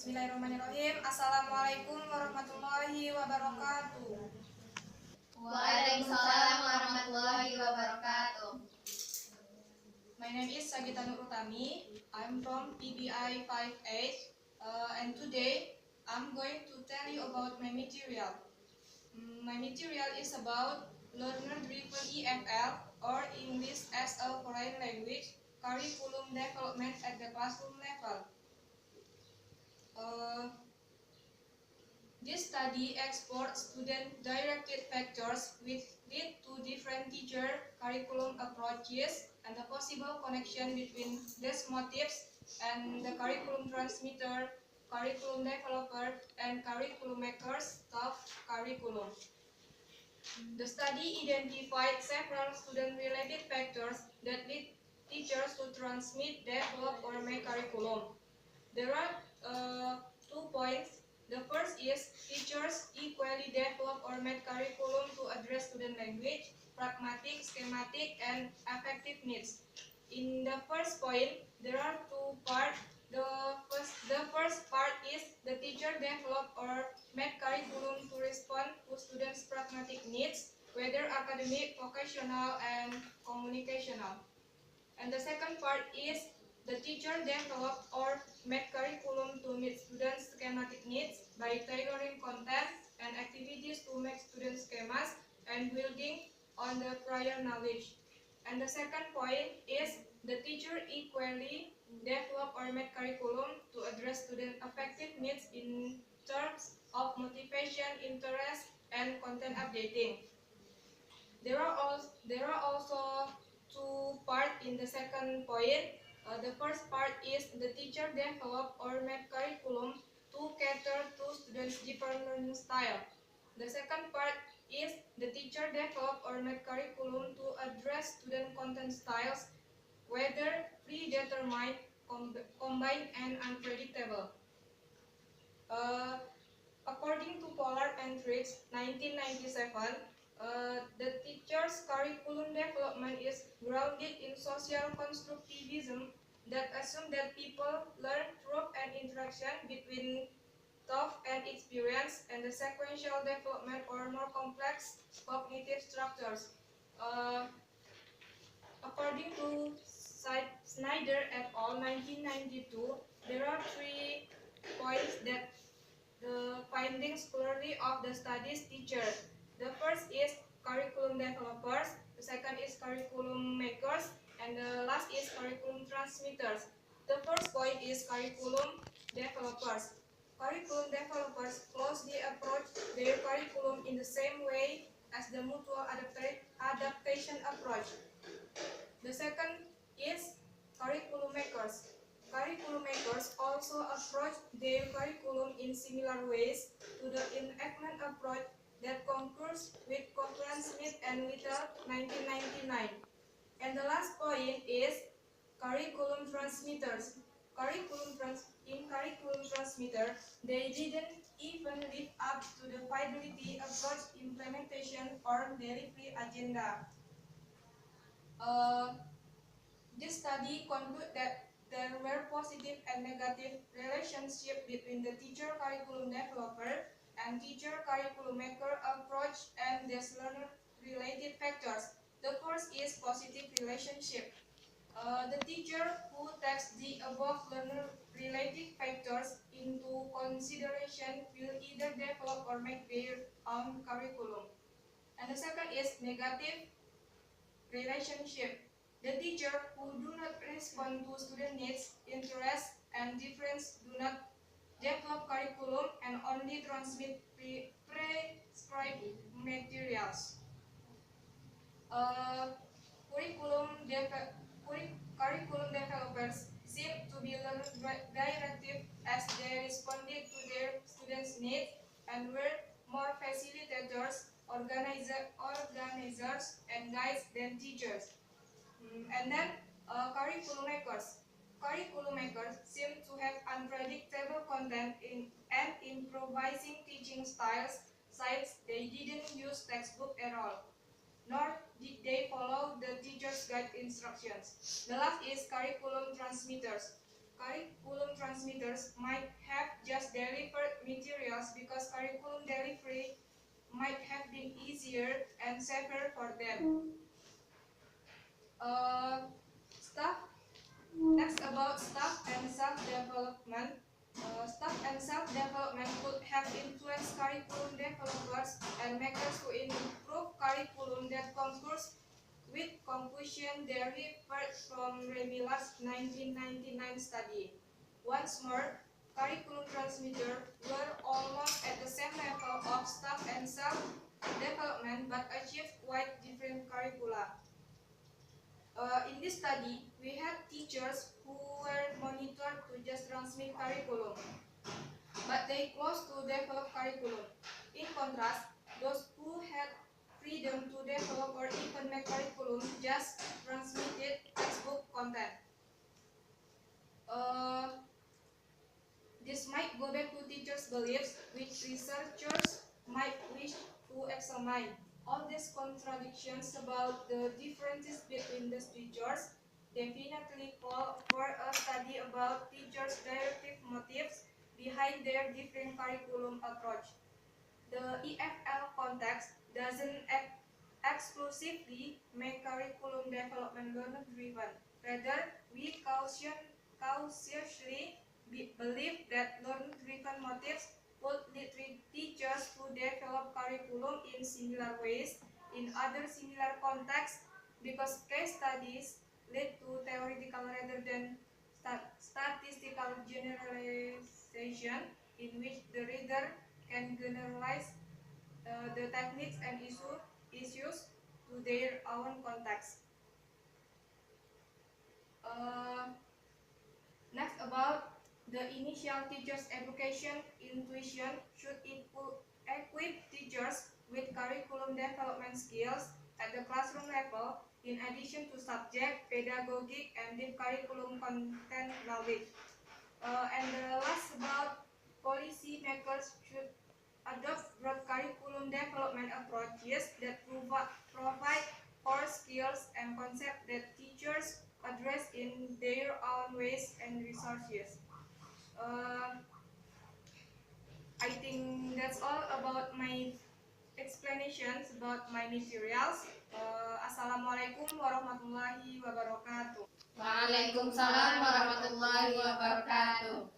Bismillahirrahmanirrahim. Assalamualaikum warahmatullahi wabarakatuh. Waalaikumsalam warahmatullahi wabarakatuh. My name is Sagita Nur Utami. I'm from PBI 58 and today I'm going to tell you about my material. My material is about learner-driven EFL or English as a foreign language curriculum development at the classroom level. This study explores student-directed factors which lead to different teacher curriculum approaches and the possible connection between these motives and the curriculum transmitter, curriculum developer, and curriculum makers of curriculum. The study identified several student-related factors that lead teachers to transmit, develop, or make curriculum. There are 2 points. The first is teachers equally develop or make curriculum to address student language, pragmatic, schematic, and affective needs. In the first point, there are 2 parts. The first part is the teacher develop or make curriculum to respond to students' pragmatic needs, whether academic, vocational, and communicational. And the second part is the teacher develop or make curriculum to meet students' schematic needs by tailoring content and activities to make student schemas and building on the prior knowledge. And the second point is the teacher equally develop or make curriculum to address student affective needs in terms of motivation, interest, and content updating. There are also 2 parts in the second point. The first part is the teacher develop or make curriculum to cater to students' different learning style. The second part is the teacher develop or make curriculum to address student content styles, whether predetermined, combined, and unpredictable. According to Pollard and Triggs, 1997, the teacher's curriculum development is grounded in social constructivism that assumes that people learn through an interaction between thought and experience and the sequential development or more complex cognitive structures. According to Snyder et al. 1992, there are 3 points that the findings clearly of the study's teacher. The first is curriculum developers, the second is curriculum makers, and the last is curriculum transmitters. The first point is curriculum developers. Curriculum developers closely approach their curriculum in the same way as the mutual adaptation approach. The second is curriculum makers. Curriculum makers also approach their curriculum in similar ways to the enactment approach that concurs with Cochran, Smith, and Little 1999. And the last point is curriculum transmitters. In curriculum transmitter, they didn't even live up to the fidelity approach implementation or delivery agenda. This study concluded that there were positive and negative relationships between the teacher curriculum developer and teacher curriculum maker approach and these learner related factors. The first is positive relationship. The teacher who takes the above learner related factors into consideration will either develop or make their own curriculum. And the second is negative relationship. The teacher who do not respond to student needs, interests, and difference do not develop curriculum and only transmit prescribed materials. Curriculum developers seem to be learner-directive as they responded to their students' needs and were more facilitators, organizers, and guides than teachers. And then curriculum makers. Curriculum makers seem to have unpredictable content and improvising teaching styles, since they didn't use textbook at all, nor did they follow the teacher's guide instructions. The last is curriculum transmitters. Curriculum transmitters might have just delivered materials because curriculum delivery might have been easier and safer for them. Staff Next, about staff and self-development. Staff and self-development could have influenced curriculum developers and makers to improve curriculum that concurs with conclusion derived from Remilas 1999 study. Once more, curriculum transmitters were almost at the same level of staff and self-development but achieved quite different curricula. In this study, we had teachers who were monitored to just transmit curriculum, but they close to develop curriculum. In contrast, those who had freedom to develop or even make curriculum just transmitted textbook content. This might go back to teachers' beliefs, which researchers might wish to examine. All these contradictions about the differences between the teachers definitely call for a study about teachers' directive motives behind their different curriculum approach. The EFL context doesn't exclusively make curriculum development learner-driven. Rather, we cautiously believe that learner-driven motives would lead teachers to develop curriculum in similar ways in other similar contexts because case studies lead to theoretical rather than statistical generalization in which the reader can generalize the techniques and issues to their own context. Next, about the initial teachers' education intuition should equip teachers with curriculum development skills at the classroom level in addition to subject, pedagogic, and deep curriculum content knowledge. And the last, about policy makers should adopt broad curriculum development approaches that provide core skills and concepts that teachers address in their own ways and resources. I think that's all about my explanations about my materials. Assalamualaikum warahmatullahi wabarakatuh. Waalaikumsalam warahmatullahi wabarakatuh.